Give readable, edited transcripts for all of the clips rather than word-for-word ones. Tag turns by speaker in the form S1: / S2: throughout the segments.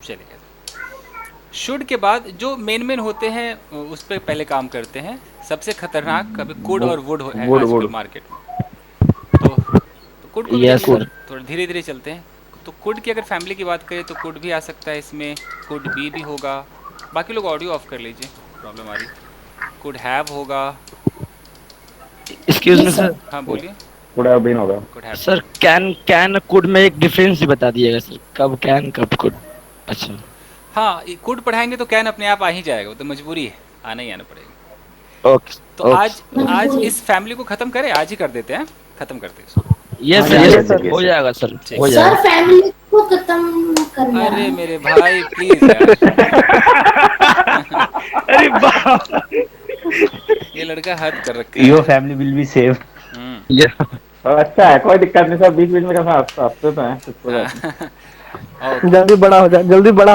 S1: चलेगा। शुड के बाद जो मेन होते हैं उस पर पहले काम करते हैं। सबसे खतरनाक कभी कुड और वुड है
S2: वुड
S1: आजकल
S2: वुड।
S1: मार्केट में। तो कुड को भी देख
S3: यस
S1: लेते
S3: सर।
S1: हैं, थोड़ा धीरे धीरे चलते हैं। तो कुड की अगर फैमिली की बात करें तो कुड भी आ सकता है इसमें, कुड बी भी होगा। बाकी लोग ऑडियो ऑफ कर लीजिए, प्रॉब्लम आ रही। कुड हैव होगा।
S3: Excuse me sir.
S1: हाँ बोलिए।
S2: वुड हैव बीन होगा।
S1: कुड हैव बीन
S3: सर
S1: होगा।
S3: कैन कैन कुड में एक डिफरेंस भी बता दिएगा सर, कब कैन कब कुड। अच्छा।
S1: हाँ, कुड पढ़ाएंगे तो कैन अपने आप आ ही जाएगा, वो तो मजबूरी है, आना ही आना पड़ेगा।
S3: ओके।
S1: तो
S3: ओके।
S1: आज इस फैमिली को ख़त्म करें, आज ही कर देते हैं, ख़त्म करते हैं इसको।
S3: यस
S2: हाँ
S3: सर,
S2: यहाँ
S3: यस
S2: कर
S3: सर,
S2: दीजिए
S3: हो
S2: सर।
S3: जाएगा सर,
S1: ठीक
S3: हो
S1: है।
S3: जाएगा।
S4: सर फैमिली को खत्म करना
S1: अरे
S4: है।
S1: मेरे भाई प्लीज़ यार।
S3: अरे बाप।
S1: ये लड़का हद कर रखा है।
S2: Your family will be save.
S1: Hmm.
S3: Yes.
S2: अच्छा है, कोई दिक्कत नहीं सर, बीच बीच में कैसा हंसते तो हैं, कुछ हो जाता है।
S1: हाँ। ओके।
S5: जल्दी बड़ा हो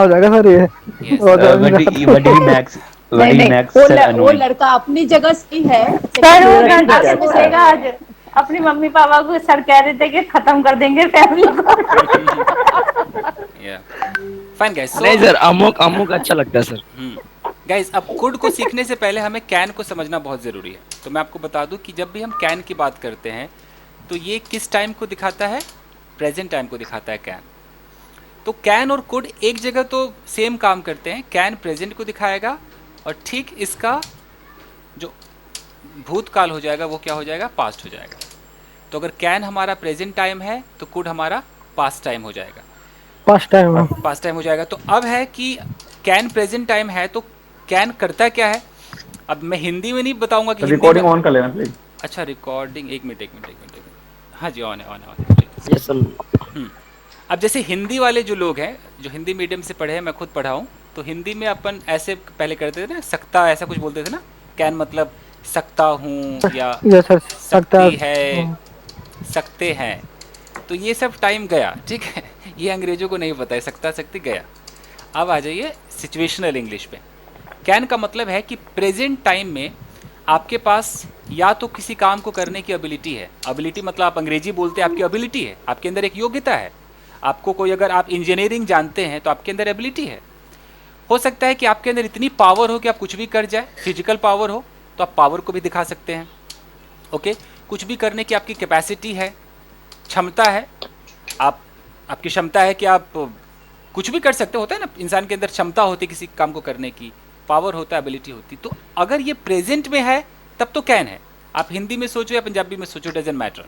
S5: जाएगा सर ये।
S1: यस।
S5: और तो
S2: What he Max, what
S6: नहीं
S2: he
S6: नहीं,
S2: Max
S6: वो
S2: sir
S6: वो
S2: annoyed.
S6: लड़का अपनी जगह सही है,
S7: सर वो
S6: लेकिन
S2: नहीं तो
S7: लड़का
S2: क्या क्या
S7: सोचेगा आज अपनी मम्मी पापा को सर कह रहे थे कि खत्म कर देंगे फैमिली को।
S1: या फाइन गाइस। सो
S3: नहीं सर, अमुक अमुक अच्छा लगता है सर।
S1: गाइस, अब कुड को सीखने से पहले हमें कैन को समझना बहुत ज़रूरी है। तो मैं आपको बता दूं कि जब भी हम कैन की बात करते हैं तो ये किस टाइम को दिखाता है? प्रेजेंट टाइम को दिखाता है कैन। तो कैन और कुड एक जगह तो सेम काम करते हैं। कैन प्रेजेंट को दिखाएगा और ठीक इसका जो भूतकाल हो जाएगा वो क्या हो जाएगा? पास्ट हो जाएगा। तो अगर कैन हमारा प्रेजेंट टाइम है तो कुड हमारा पास्ट टाइम हो जाएगा।
S5: फर्स्ट टाइम है।
S1: पास्ट टाइम हो जाएगा। तो अब है कि कैन प्रेजेंट टाइम है तो कैन करता क्या है? अब मैं हिंदी में नहीं बताऊंगा कि हिंदी में।
S2: रिकॉर्डिंग ऑन कर लेना प्लीज।
S1: अच्छा, रिकॉर्डिंग, एक मिनट एक मिनट एक मिनट एक मिनट। हाँ जी, ऑन है ऑन है ऑन है, ठीक।
S3: Yes sir.
S1: अब जैसे हिंदी वाले जो लोग हैं, जो हिंदी मीडियम से पढ़े हैं, मैं खुद पढ़ा हूँ, तो हिंदी में अपन ऐसे पहले करते थे ना, सकता ऐसा कुछ बोलते थे ना। कैन मतलब सकता हूँ या
S5: ये सर सकता
S1: सकती है, सकते हैं। तो ये सब टाइम गया, ठीक है। ये अंग्रेजों को नहीं पता है, सकता सकती गया। अब आ जाइए सिचुएशनल इंग्लिश पे। कैन का मतलब है कि प्रेजेंट टाइम में आपके पास या तो किसी काम को करने की एबिलिटी है। एबिलिटी मतलब आप अंग्रेजी बोलते हैं, आपकी एबिलिटी है, आपके अंदर एक योग्यता है। आपको कोई, अगर आप इंजीनियरिंग जानते हैं तो आपके अंदर एबिलिटी है। हो सकता है कि आपके अंदर इतनी पावर हो कि आप कुछ भी कर जाए, फिजिकल पावर हो तो आप पावर को भी दिखा सकते हैं। ओके, कुछ भी करने की आपकी कैपेसिटी है, क्षमता है। आपकी क्षमता है कि आप कुछ भी कर सकते होता है ना, इंसान के अंदर क्षमता होती है किसी काम को करने की, पावर होता है, एबिलिटी होती। तो अगर ये प्रेजेंट में है तब तो कैन है। आप हिंदी में सोचो या पंजाबी में सोचो, डजेंट मैटर।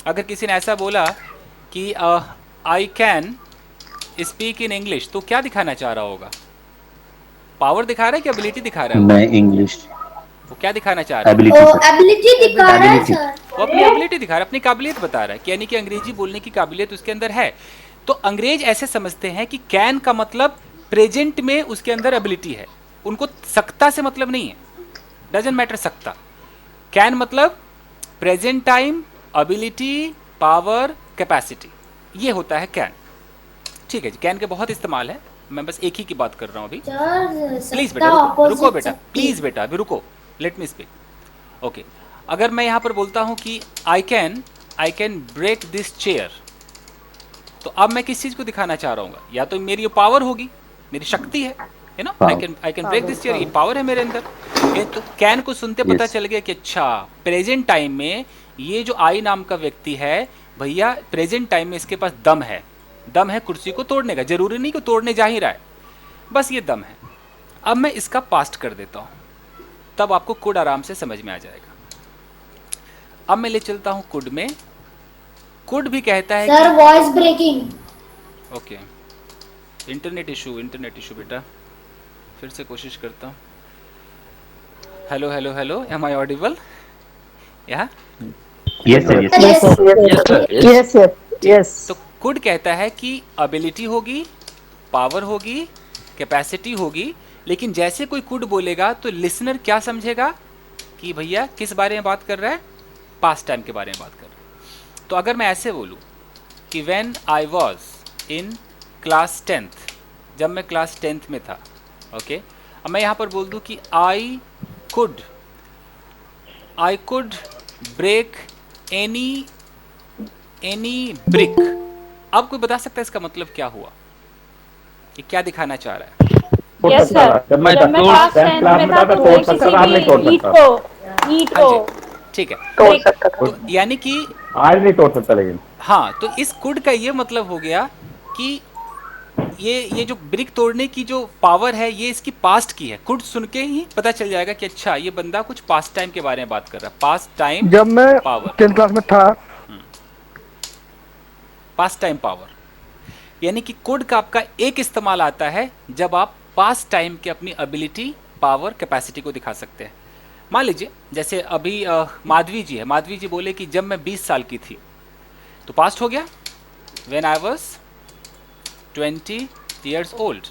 S1: अगर किसी ने ऐसा बोला कि I can speak in English, तो क्या दिखाना चाह रहा होगा? पावर दिखा रहा है कि एबिलिटी दिखा रहा है?
S2: मैं इंग्लिश
S1: वो क्या दिखाना चाह रहा है?
S2: एबिलिटी
S4: ओ
S2: सर।
S4: एबिलिटी दिखा रहा है
S2: एबिलिटी।
S4: सर।
S1: वो अपनी एबिलिटी दिखा रहा है, अपनी काबिलियत बता रहा है कि यानी कि अंग्रेजी बोलने की काबिलियत उसके अंदर है। तो अंग्रेज ऐसे समझते हैं कि कैन का मतलब प्रेजेंट में उसके अंदर एबिलिटी है। उनको सकता से मतलब नहीं है, डजेंट मैटर सकता। कैन मतलब present time, ability, power, capacity, ये होता है कैन। ठीक है जी, कैन के बहुत इस्तेमाल है, मैं बस एक ही की बात कर रहा हूँ अभी।
S4: सर
S1: प्लीज़
S4: सकता
S1: बेटा रुको, रुको
S4: ऑपोजिट
S1: बेटा,
S4: सकती।
S1: प्लीज़ बेटा अभी रुको, लेट मी स्पीक। ओके, अगर मैं यहाँ पर बोलता हूँ कि I can break this chair, तो अब मैं किस चीज़ को दिखाना चाह रहा हूँ? या तो मेरी ये पावर होगी, मेरी शक्ति है ना, I can break this chair, ये पावर है मेरे अंदर। ये तो कैन को सुनते पता
S2: Yes.
S1: चल गया कि अच्छा प्रेजेंट टाइम में ये जो आई नाम का व्यक्ति है, भैया प्रेजेंट टाइम में इसके पास दम है। दम है कुर्सी को तोड़ने का, जरूरी नहीं कि तोड़ने जा ही रहा है, बस ये दम है। अब मैं इसका पास्ट कर देता हूँ, तब आपको कुड आराम से समझ में आ जाएगा। अब मैं ले चलता हूँ कुड में। कुड भी कहता है
S4: सर वॉइस ब्रेकिंग।
S1: कि ओके, इंटरनेट इशू बेटा, फिर से कोशिश करता हूँ। Hello hello hello, am I audible? या
S2: yes sir yes.
S4: Yes
S3: yes sir,
S7: yes yes yes.
S1: तो कुड कहता है कि एबिलिटी होगी, पावर होगी, कैपेसिटी होगी, लेकिन जैसे कोई कुड बोलेगा तो लिसनर क्या समझेगा कि भैया किस बारे में बात कर रहा है? पास्ट टाइम के बारे में बात कर रहा है। तो अगर मैं ऐसे बोलूँ कि when I was in class 10th, जब मैं क्लास 10th में था, ओके। अब मैं यहाँ पर बोल दूँ कि I could break any brick. अब कोई बता सकता है इसका मतलब क्या हुआ? ये क्या दिखाना चाह रहा है?
S2: तोड़
S7: यस
S2: सकता
S7: सर,
S2: था जब मैं
S7: जब मैं फर्स्ट टेंथ
S2: क्लास
S7: में
S2: में
S7: था
S2: था
S7: तो
S2: तोड़
S7: मैं
S2: सकता था, आज नहीं
S7: किसी
S2: तोड़
S7: भी ईंट
S2: सकता।
S7: को
S1: हाँ जी, ठीक है।
S7: तोड़ सकता
S1: तो यानी कि
S2: आज नहीं तोड़ सकता लेकिन।
S1: हाँ, तो इस कुड का ये मतलब हो गया कि ये जो ब्रिक तोड़ने की जो पावर है ये इसकी पास्ट की है। कुड सुन के ही पता चल जाएगा कि अच्छा ये बंदा कुछ पास्ट टाइम के बारे में बात कर रहा है। पास्ट टाइम
S5: जब मैं
S1: पावर,
S5: 10th क्लास में था,
S1: पास्ट टाइम पावर, यानी कि कुड का आपका एक इस्तेमाल आता है जब आप पास्ट टाइम के अपनी एबिलिटी, पावर, कैपेसिटी को दिखा सकते हैं। मान लीजिए जैसे अभी माधवी जी है, माधवी जी बोले कि जब मैं 20 साल की थी, तो पास्ट हो गया, when I was 20 years old।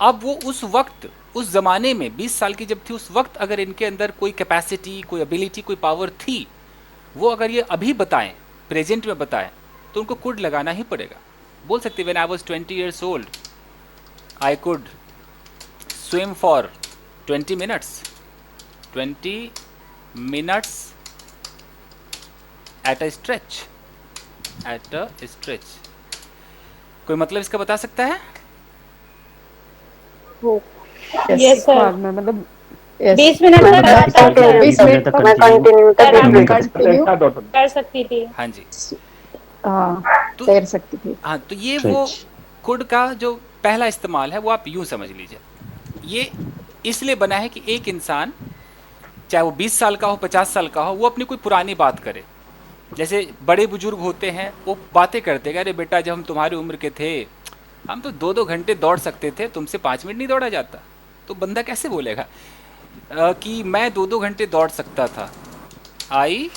S1: अब वो उस वक्त, उस ज़माने में 20 साल की जब थी, उस वक्त अगर इनके अंदर कोई कैपेसिटी, कोई एबिलिटी, कोई पावर थी, वो अगर ये अभी बताएं, प्रेजेंट में बताएं, तो उनको कुड लगाना ही पड़ेगा। बोल सकते when I was 20 years old I could swim for 20 minutes, 20 minutes at a stretch, at a stretch. कोई मतलब इसका बता सकता है?
S7: यस सर,
S6: में मतलब
S7: 20 मिनट तक
S6: 20 मिनट तक मैं कंटिन्यू
S7: कर सकती थी।
S1: हाँ जी, तो
S6: तैर सकती थी।
S1: हाँ, तो ये वो कुड का जो पहला इस्तेमाल है वो आप यूं समझ लीजिए। ये इसलिए बना है कि एक इंसान, चाहे वो 20 साल का हो, 50 साल का हो, वो अपनी कोई पुरानी बात करे। जैसे बड़े बुजुर्ग होते हैं, वो बातें करते हैं, अरे बेटा जब हम तुम्हारी उम्र के थे हम तो 2-2 घंटे दौड़ सकते थे, तुमसे 5 मिनट नहीं दौड़ा जाता। तो बंदा कैसे बोलेगा कि मैं 2-2 घंटे दौड़ सकता था। आई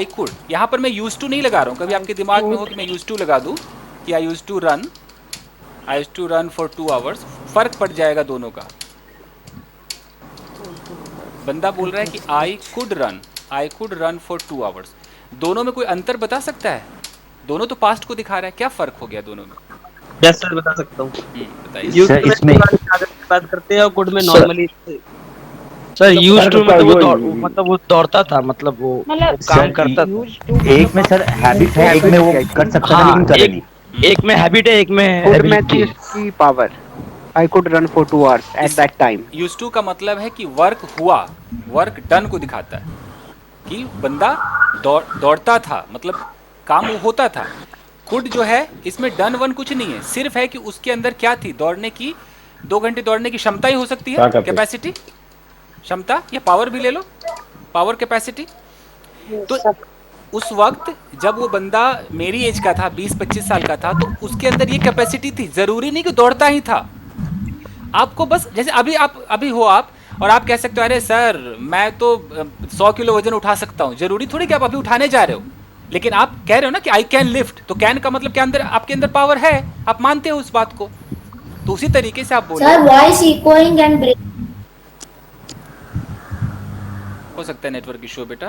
S1: कुड, यहाँ पर मैं यूज टू नहीं लगा रहा हूँ। कभी आपके दिमाग में हो कि मैं यूज टू लगा दूँ कि I use to run for 2 hours, फर्क पड़ जाएगा दोनों का। बंदा बोल रहा है कि I could run for 2 hours। दोनों में कोई अंतर बता सकता है? दोनों तो पास्ट को दिखा रहा है, क्या फर्क हो गया दोनों में?
S8: यस सर, बता सकता हूँ।
S1: बताइए।
S8: यूज में इसमें बात करते हैं और कुड में नॉर्मली।
S3: सर यूज टू मतलब
S2: वही-
S3: मतलब वो दौड़ता था, मतलब वो
S7: मतलब
S3: काम करता था।
S9: एक में सर हैबिट है, एक में वो कर सकता था लेकिन करे नहीं।
S3: एक में हैबिट है, एक में एबिलिटी।
S10: की power I could run for 2 hours at that time.
S1: Use to का मतलब है कि वर्क हुआ, वर्क डन को दिखाता है कि बंदा दौड़ता था, मतलब काम होता था। कुड जो है इसमें डन वन कुछ नहीं है, सिर्फ है कि उसके अंदर क्या थी, दौड़ने की, 2 घंटे दौड़ने की क्षमता ही हो सकती है, कैपेसिटी, क्षमता, या पावर भी ले लो, पावर कैपेसिटी। तो उस वक्त जब वो बंदा मेरी एज का था, 20-25 साल का था, तो उसके अंदर ये कैपेसिटी थी। जरूरी नहीं कि दौड़ता ही था। आपको बस, जैसे अभी हो आप और आप कह सकते हो अरे सर मैं तो 100 किलो वजन उठा सकता हूँ। जरूरी थोड़ी कि आप अभी उठाने जा रहे हो, लेकिन आप कह रहे हो ना कि आई कैन लिफ्ट, तो कैन का मतलब क्या, अंदर आपके अंदर पावर है, आप मानते हो उस बात को। तो उसी तरीके से आप बोल
S4: sir voice echoing and break.
S1: हो सकता है नेटवर्क इशू बेटा।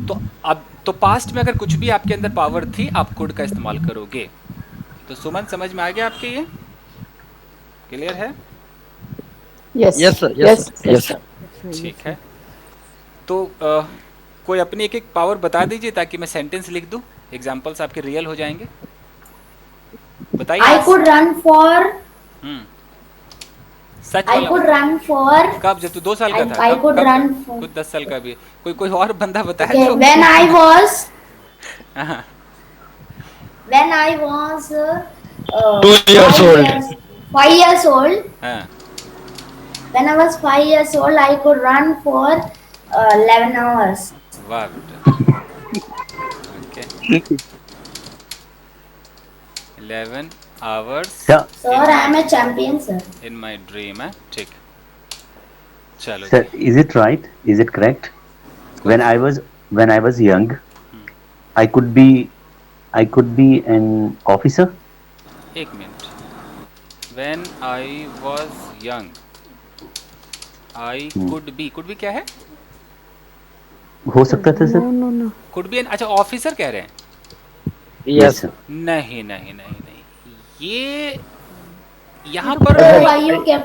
S1: तो अब तो पास्ट में अगर कुछ भी आपके अंदर पावर थी, आप कुड का इस्तेमाल करोगे। तो सुमन, समझ में आ गया आपके? ये क्लियर है?
S3: Yes sir, yes yes.
S1: ठीक है, तो कोई अपनी एक एक पावर बता दीजिए ताकि मैं सेंटेंस लिख दूं, एग्जांपल्स आपके रियल हो जाएंगे। बताइए।
S4: आई could run for,
S1: such
S4: I could run for,
S1: कब? जब तू 2 साल का था?
S4: आई कुड रन
S1: कुछ 10 साल का भी। कोई और बंदा बताया जो
S4: when I was, when I was
S3: 2 years old,
S4: 5 years old,
S1: हाँ,
S4: when I was 5 years old I could run for 11 hours.
S1: वाह बेटा। Okay, 11 hours
S4: Sir, I am a champion, sir.
S1: in my dream है। ठीक, चलो
S9: Sir, is it right? Is it correct? When I was young, I could be an officer.
S1: एक minute. When I was young, I could be क्या है?
S9: हो सकता था sir.
S1: Could be अच्छा ऑफिसर कह रहे हैं?
S3: यस।
S1: नहीं, ये यहाँ पर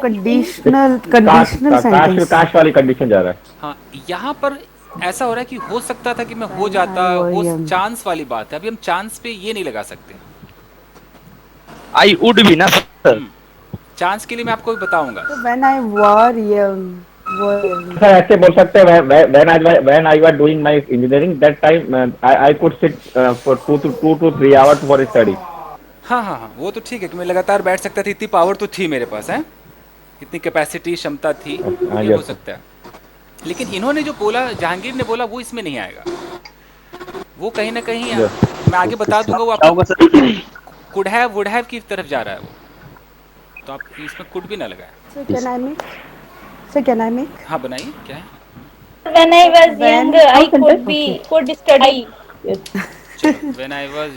S6: कंडीशनल सेंटेंस।
S2: काश वाली कंडीशन जा रहा है।
S1: हाँ, यहाँ पर ऐसा हो रहा है कि हो सकता था कि मैं हो जाता, वो चांस वाली बात है। अभी हम चांस पे ये नहीं लगा सकते।
S3: आई वुड भी ना सर।
S1: चांस के लिए मैं आपको बताऊंगा।
S6: When I were young,
S2: sir ऐसे बोल सकते हैं when I was doing my engineering that time I could sit for 2 to 3 hours for study.
S1: हाँ हाँ हाँ, वो तो ठीक है कि मैं लगातार बैठ सकता था, इतनी पावर तो थी मेरे पास है, इतनी कैपेसिटी क्षमता थी,
S2: हाँ,
S1: ये हो
S2: yes, sir.
S1: सकता है। लेकिन इन्होंने जो बोला, जहांगीर ने बोला, वो इसमें नहीं आएगा। वो कहीं ना कहीं
S2: Yes.
S1: मैं आगे बता दूंगा, वो
S8: क्या होगा
S1: आपका
S8: sir?
S1: Could have would have की तरफ जा रहा है वो, तो आप इसमें कुड भी ना लगाए।
S6: so can I make? So can I make?
S1: हाँ बनाइए, क्या है?
S7: When I was
S6: When-
S7: young, I could study.
S1: चलो, when I was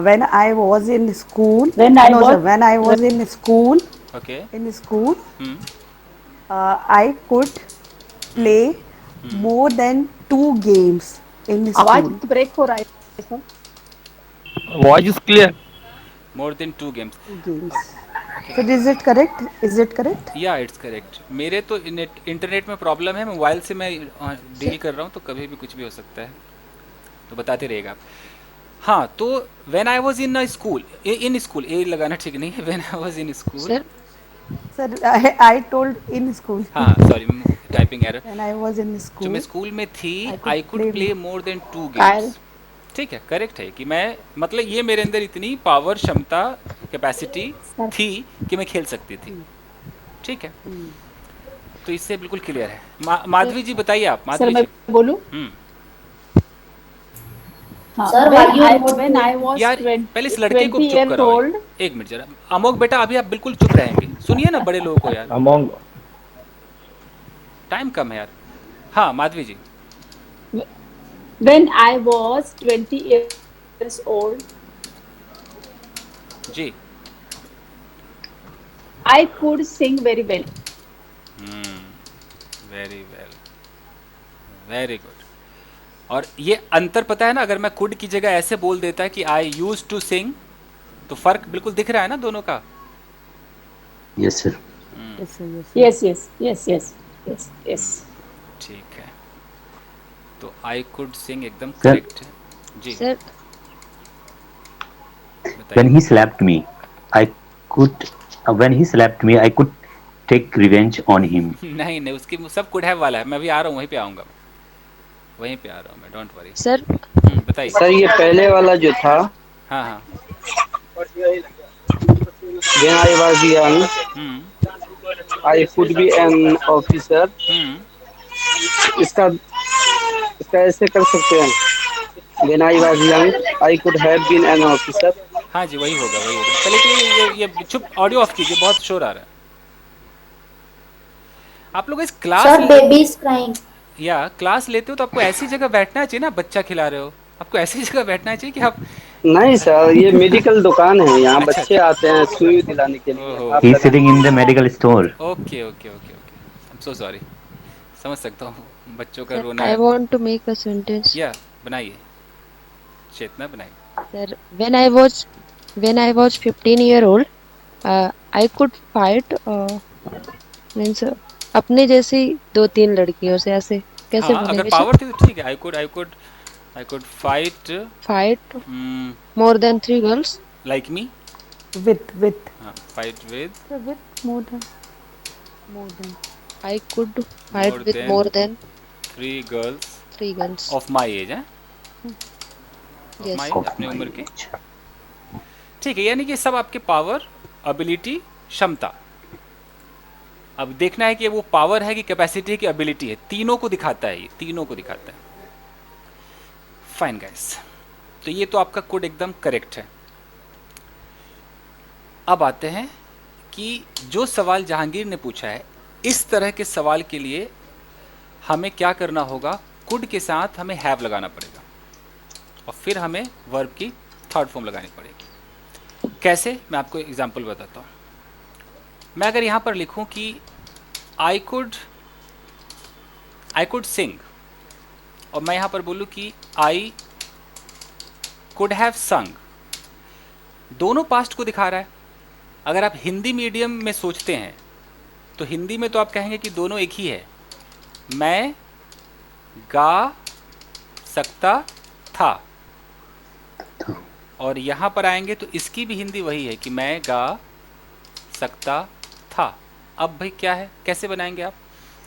S6: When I was in school.
S7: When I
S6: no,
S7: was-
S6: sir, when I was in school.
S1: Okay.
S6: In school, I could play more than 2 games in school.
S7: Break हो रहा है।
S3: Voice is clear.
S1: More than 2 games.
S6: 2 games. So is it correct? Is it correct?
S1: या it's correct. मेरे तो internet में problem है, mobile से मैं डील कर रहा हूँ, तो कभी भी कुछ भी हो सकता है, तो बताते रहिएगा आप। हाँ, तो when I was in school, in school a लगाना ठीक नहीं है, when I was in school.
S6: Sir, I told in school.
S1: हाँ sorry, typing error.
S6: When I was in
S1: जो
S6: school.
S1: मैं स्कूल में थी,
S6: I could
S1: I could
S6: play
S1: play more than 2 games. ठीक है, करेक्ट है कि मैं, मतलब ये मेरे अंदर इतनी पावर, क्षमता, कैपेसिटी थी कि मैं खेल सकती थी। ठीक है, तो इससे बिल्कुल क्लियर है। माधवी जी बताइए आप। माधवी जी
S7: बोलूं?
S4: Sir, why you wrote
S7: When I was
S1: यार पहले इस लड़के को
S7: 20
S1: चुप
S7: years
S1: कराओ।
S7: old.
S1: एक मिनट जरा, अमोक बेटा अभी आप बिल्कुल चुप रहेंगे, सुनिए ना बड़े लोगों को यार,
S2: Among
S1: टाइम कम है यार। हाँ Madhavi ji.
S7: When I was 20 years old,
S1: जी।
S7: I could sing very well.
S1: Very well, very good. और ये अंतर पता है ना, अगर मैं कुड की जगह ऐसे बोल देता कि आई यूज टू सिंग, तो फर्क बिल्कुल दिख रहा है ना दोनों का।
S9: Yes, sir.
S6: Yes, sir, yes.
S7: Yes, yes, yes, yes, yes, yes.
S1: ठीक है, तो आई कुड सिंग एकदम
S9: Sir.
S1: करेक्ट है जी।
S11: Sir
S9: When he slapped me, I could. When he slapped me, I could take revenge on him.
S1: नहीं नहीं, उसकी सब कुड हैव वाला है, मैं अभी आ रहा हूँ, वहीं पे आऊँगा, वहीं पे आ रहा हूँ मैं, डोंट वरी।
S11: सर
S1: बताइए।
S10: सर ये पहले वाला जो था,
S1: हाँ हाँ।
S10: when I was young,
S1: hmm
S10: I could be an officer. इसका इसका ऐसे कर सकते हैं, when I was young, I could have been an officer.
S1: हाँ जी, वही होगा, वही होगा। पहले तो ये चुप, ऑडियो ऑफ कीजिए, बहुत शोर आ रहा है। आप लोग इस
S4: Sir,
S1: class
S4: baby is crying.
S1: या क्लास लेते हो तो आपको ऐसी जगह बैठना चाहिए ना, बच्चा खिला रहे हो, आपको ऐसी जगह बैठना चाहिए कि आप।
S10: नहीं सर, ये मेडिकल दुकान है, यहाँ
S1: अच्छा,
S10: बच्चे आते हैं सुई दिलाने के लिए।
S1: ओहो।
S10: आप
S9: He's
S10: लगा-
S9: sitting in the medical store.
S1: Okay okay okay okay, I am so sorry, समझ सकता हूँ बच्चों का
S11: सर
S1: रोना
S11: आई
S1: है।
S11: Want to make a sentence.
S1: या बनाइए, चेतना बनाइए।
S11: Sir when I was 15 year old, I could fight means अपने जैसी 2-3 लड़कियों से, ऐसे कैसे
S1: हाँ, अगर
S11: बोलेंगे
S1: पावर थी तो ठीक है। I could fight
S11: fight more than 3 girls.
S1: Like me.
S6: With.
S1: Fight with
S6: Sir, with more than.
S11: I could fight
S1: More
S11: with
S1: than-
S11: more than
S1: 3 girls
S11: 3 girls.
S1: Of my age है,
S11: Yes.
S1: माई
S9: Of
S1: अपने
S9: my
S1: उम्र के।
S9: age.
S1: ठीक है, यानी कि सब आपके पावर, एबिलिटी, क्षमता। अब देखना है कि वो पावर है कि कैपेसिटी है कि एबिलिटी है, तीनों को दिखाता है, ये तीनों को दिखाता है। फाइन गाइस, तो ये तो आपका कोड एकदम करेक्ट है। अब आते हैं कि जो सवाल जहांगीर ने पूछा है, इस तरह के सवाल के लिए हमें क्या करना होगा, कुड के साथ हमें हैव लगाना पड़ेगा और फिर हमें वर्ब की थर्ड फॉर्म लगानी पड़ेगी। कैसे, मैं आपको एग्जांपल बताता हूँ। मैं अगर यहाँ पर लिखूँ कि आई कुड सिंग, और मैं यहाँ पर बोलूँ कि आई कुड हैव संग, दोनों पास्ट को दिखा रहा है। अगर आप हिंदी मीडियम में सोचते हैं तो हिंदी में तो आप कहेंगे कि दोनों एक ही है, मैं गा सकता था और यहाँ पर आएंगे तो इसकी भी हिंदी वही है कि मैं गा सकता था। अब भाई क्या है, कैसे बनाएंगे आप,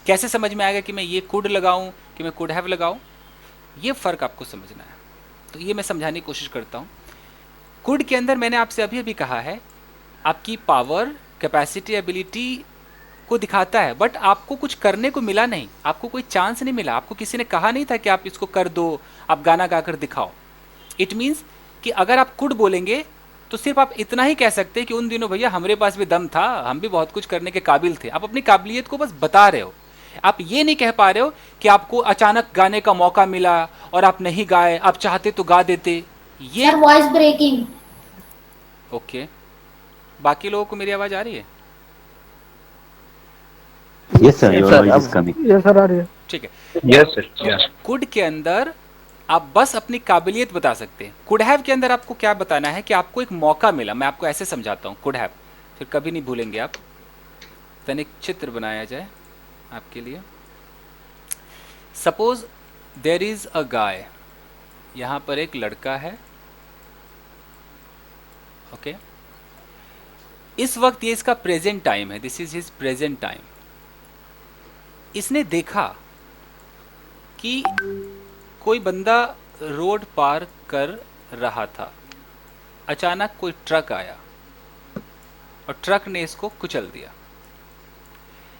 S1: कैसे समझ में आएगा कि मैं ये कुड लगाऊं कि मैं कुड हैव लगाऊं? ये फ़र्क आपको समझना है। तो ये मैं समझाने की कोशिश करता हूँ। कुड के अंदर मैंने आपसे अभी अभी कहा है आपकी पावर, कैपेसिटी, एबिलिटी को दिखाता है, बट आपको कुछ करने को मिला नहीं, आपको कोई चांस नहीं मिला, आपको किसी ने कहा नहीं था कि आप इसको कर दो, आप गाना गाकर दिखाओ। इट मीन्स कि अगर आप कुड बोलेंगे तो सिर्फ आप इतना ही कह सकते हैं कि उन दिनों भैया हमारे पास भी दम था, हम भी बहुत कुछ करने के काबिल थे। आप अपनी काबिलियत को बस बता रहे हो, आप ये नहीं कह पा रहे हो कि आपको अचानक गाने का मौका मिला और आप नहीं गाए, आप चाहते तो गा देते। ये
S4: वॉइस ब्रेकिंग।
S1: ओके, बाकी लोगों को मेरी आवाज आ रही है?
S9: Yes sir, your voice is coming.
S5: ये सर आ रही है।
S1: ठीक है।
S9: Yes sir. Yeah.
S1: कुड के अंदर आप बस अपनी काबिलियत बता सकते हैं। कुड हैव के अंदर आपको क्या बताना है कि आपको एक मौका मिला। मैं आपको ऐसे समझाता हूँ, कुड हैव, फिर कभी नहीं भूलेंगे आप। तन एक चित्र बनाया जाए आपके लिए। सपोज देयर इज अ गाय, यहाँ पर एक लड़का है, ओके। इस वक्त ये इसका प्रेजेंट टाइम है, this is his present time. इसने देखा कि कोई बंदा रोड पार कर रहा था, अचानक कोई ट्रक आया और ट्रक ने इसको कुचल दिया।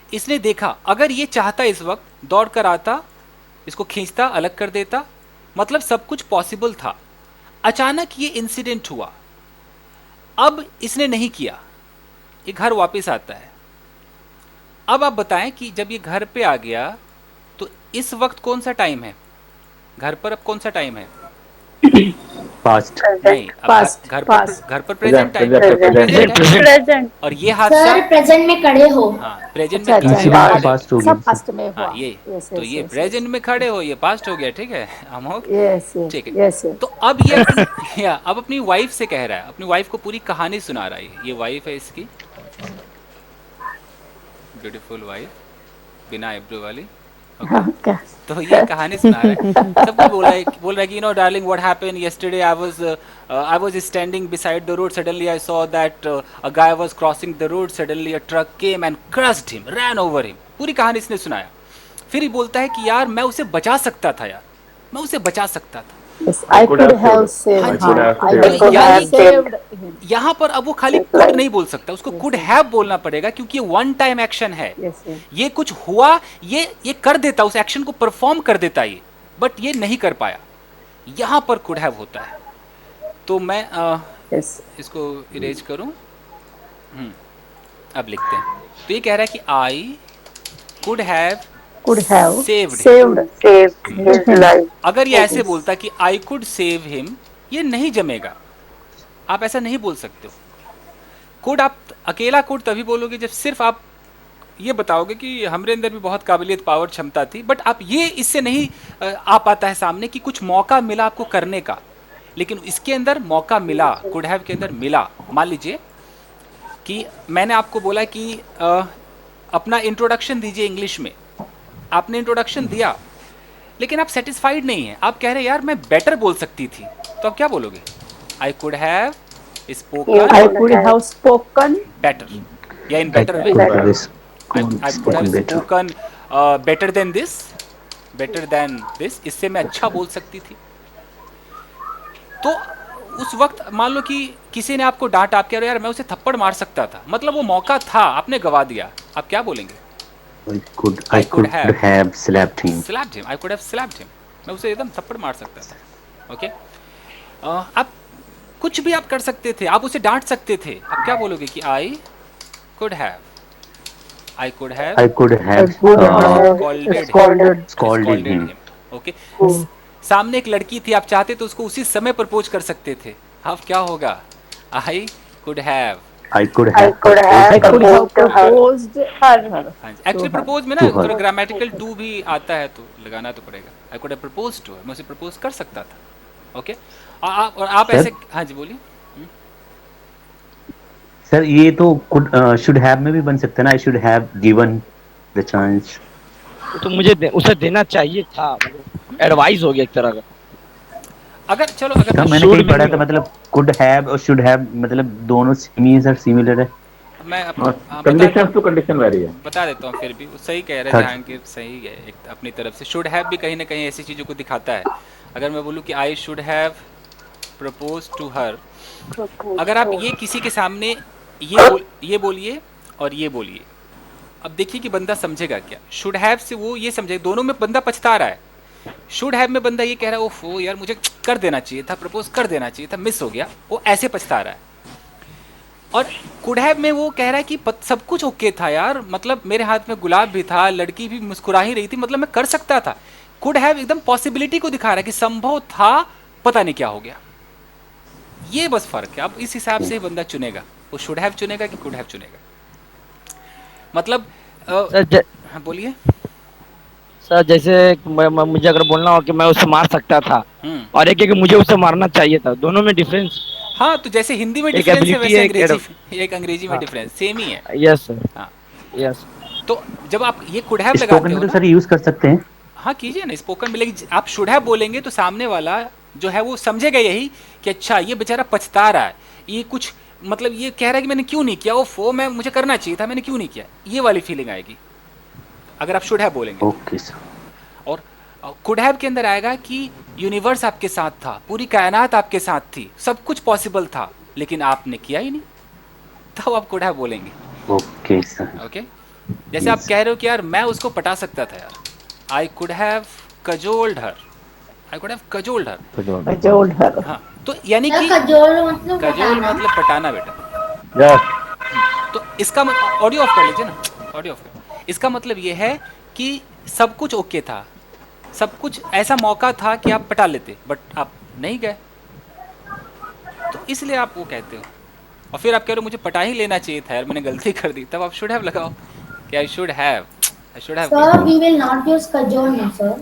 S1: इसने देखा अगर ये चाहता इस वक्त दौड़ कर आता, इसको खींचता, अलग कर देता, मतलब सब कुछ पॉसिबल था। अचानक ये इंसिडेंट हुआ, अब इसने नहीं किया, ये घर वापस आता है। अब आप बताएं कि जब ये घर पे आ गया तो इस वक्त कौन सा टाइम है घर पर? अब कौन सा टाइम है?
S9: Past.
S1: नहीं, अब
S6: Past,
S1: घर
S6: past.
S1: पर प्रेजेंट टाइम,
S7: प्रेजेंट।
S1: और ये हादसा,
S4: सर प्रेजेंट में खड़े हो।
S1: हाँ प्रेजेंट
S6: अच्छा,
S1: में
S6: अच्छा,
S1: खड़े हो।
S9: Past हो
S6: सब
S9: गया.
S6: पास्ट में हुआ।
S1: हाँ ये
S6: Yes,
S1: तो
S6: yes,
S1: ये
S6: yes,
S1: प्रेजेंट में खड़े हो, ये पास्ट हो गया, ठीक है अमोक?
S6: yes, yes,
S1: ठीक है।
S6: yes, yes.
S1: तो अब ये अब अपनी वाइफ से कह रहा है, अपनी वाइफ को पूरी कहानी सुना रहा है। ये वाइफ है इसकी, ब्यूटीफुल वाइफ, बिना आईब्रो वाली,
S6: Okay.
S1: तो ये कहानी सुना रहा है। सबको बोल रहा है कि you know darling what happened yesterday, I was standing beside the road, suddenly I saw that a guy was crossing the road, suddenly a truck came and crushed him, rain over him. पूरी कहानी इसने सुनाया। फिर ही बोलता है कि यार मैं उसे बचा सकता था, यार मैं उसे बचा सकता था।
S6: Yes, I could have saved
S1: हाँ
S6: him.
S1: जी,
S6: I could
S1: यानी
S6: have saved him.
S1: यहाँ पर अब वो खाली कुड नहीं बोल सकता, उसको कुड हैव बोलना पड़ेगा, क्योंकि ये वन टाइम एक्शन है।
S6: Yes, yes.
S1: ये कुछ हुआ, ये कर देता, उस एक्शन को परफॉर्म कर देता ये, बट ये नहीं कर पाया, यहाँ पर कुड हैव होता है। तो मैं
S6: Yes.
S1: इसको इरेज करूं, अब लिखते हैं। तो ये कह रहा है कि I could have
S6: Could have
S1: saved
S6: his life.
S1: अगर ये ऐसे बोलता कि आई कुड सेव हिम, ये नहीं जमेगा, आप ऐसा नहीं बोल सकते हो। कुड आप अकेला कुड तभी बोलोगे जब सिर्फ आप ये बताओगे कि हमारे अंदर भी बहुत काबिलियत, पावर, क्षमता थी, बट आप ये इससे नहीं आ पाता है सामने कि कुछ मौका मिला आपको करने का। लेकिन इसके अंदर मौका मिला, कुड हैव के अंदर मिला। मान लीजिए कि मैंने आपको बोला कि अपना इंट्रोडक्शन दीजिए इंग्लिश में, आपने इंट्रोडक्शन दिया लेकिन आप सेटिस्फाइड नहीं है, आप कह रहे यार मैं बेटर बोल सकती थी, तो आप क्या बोलोगे? I could have
S6: I
S1: spoken
S6: could have spoken
S1: better, या in better way, I could have spoken better than this, इससे मैं अच्छा बोल सकती थी। तो उस वक्त मान लो कि किसी ने आपको डांटा, आप कह रहे हो यार मैं उसे थप्पड़ मार सकता था, मतलब वो मौका था, आपने गवा दिया, आप क्या बोलेंगे?
S9: I could have slapped him.
S1: I could have slapped him. मैं उसे एकदम थप्पड़ मार सकता था। ओके, आप कुछ भी आप कर सकते थे, आप उसे डांट सकते थे, आप क्या बोलोगे कि I could have scolded him. Okay, सामने एक लड़की थी, आप चाहते तो उसको उसी समय प्रपोज कर सकते थे, आप क्या होगा? I could have
S6: proposed her.
S1: Actually propose में ना थोड़ा ग्रामेटिकल टू भी आता है, तो लगाना तो पड़ेगा। I could have proposed to her, मैं उसे प्रपोज कर सकता था। ओके, और आप ऐसे, हाँ जी बोलिए।
S9: सर ये तो could should have में भी बन सकता है ना, I should have given the chance.
S3: तो मुझे उसे देना चाहिए था, एडवाइस हो गया एक तरह का।
S1: अगर चलो अगर
S9: तो
S1: मैं
S9: मैंने कहीं पढ़ा था मतलब could have और should have मतलब दोनों सेम ही है सर, सिमिलर है।
S1: मैं
S2: कंडीशन टू कंडीशन वेरी है।
S1: बता देता हूँ फिर भी वो सही कह रहा है
S9: थर्ड
S1: जहांगीर, सही है एक अपनी तरफ से। शुड हैव भी कहीं ना कहीं ऐसी चीज़ों को दिखाता है। अगर मैं बोलूँ कि I should have propose to her, अगर आप ये किसी के सामने ये बोलिए और ये बोलिए, अब देखिए कि बंदा समझेगा क्या। शुड हैव से वो ये समझे, दोनों में बंदा पछता रहा है। शुड हैव में बंदा ये कह रहा है ओफो यार मुझे कर देना चाहिए था, प्रपोज कर देना चाहिए था, मिस हो गया, वो ऐसे पछता रहा है। और कुड हैव में वो कह रहा है कि सब कुछ ओके था यार, मतलब मेरे हाथ में गुलाब भी था, लड़की भी मुस्कुरा ही रही थी, मतलब मैं कर सकता था। कुड हैव एकदम पॉसिबिलिटी को दिखा रहा है कि संभव था, पता नहीं क्या हो गया। ये बस फर्क है। अब इस हिसाब से ही बंदा चुनेगा, वो शुड हैव चुनेगा कि कुड हैव चुनेगा। मतलब हाँ बोलिए
S3: सर। जैसे मुझे अगर बोलना हो कि मैं उसे मार सकता था, और एक है कि मुझे उसे मारना चाहिए था, दोनों में डिफरेंस।
S1: हाँ, तो जैसे हिंदी में
S3: एक
S1: डिफरेंस है
S3: एबिलिटी
S1: वैसे एक अंग्रेजी में डिफरेंस सेम ही है।
S3: Yes sir.
S1: हाँ,
S3: यस।
S1: तो जब आप ये कुड हैव लगाते
S9: स्पोकन
S1: हो
S9: में तो
S1: ना,
S9: सर यूज कर सकते हैं।
S1: हाँ कीजिए ना, स्पोकन में। लेकिन आप शुड हैव बोलेंगे तो सामने वाला जो है वो समझेगा यही कि अच्छा ये बेचारा पछता रहा है, ये कुछ मतलब ये कह रहा है कि मैंने क्यों नहीं किया, वो मैं मुझे करना चाहिए था, मैंने क्यों नहीं किया, ये वाली फीलिंग आएगी अगर आप शुड हैव बोलेंगे।
S9: Okay sir.
S1: और कुड हैव के अंदर आएगा कि यूनिवर्स आपके साथ था, पूरी कायनात आपके साथ थी, सब कुछ पॉसिबल था, लेकिन आपने किया ही नहीं, तब आप कुड हैव बोलेंगे।
S9: Okay sir.
S1: ओके, जैसे आप कह रहे हो कि यार मैं उसको पटा सकता था यार, I could have cajoled her, I could have cajoled her.
S6: Cajoled her.
S1: हाँ, तो यानी कि
S4: कजोल मतलब
S1: कजोल मतलब पटाना बेटा।
S2: यस।
S1: तो इसका ऑडियो ऑफ कर लीजिए ना, ऑडियो ऑफ कर। इसका मतलब ये है कि सब कुछ ओके था, सब कुछ ऐसा मौका था कि आप पटा लेते, बट आप नहीं गए, तो इसलिए आप वो कहते हो। और फिर आप कह रहे हो मुझे पटा ही लेना चाहिए था यार, मैंने गलती कर दी, तब आप शुड हैव लगाओ कि I should have
S4: Sir, we will not use cajole, no, sir.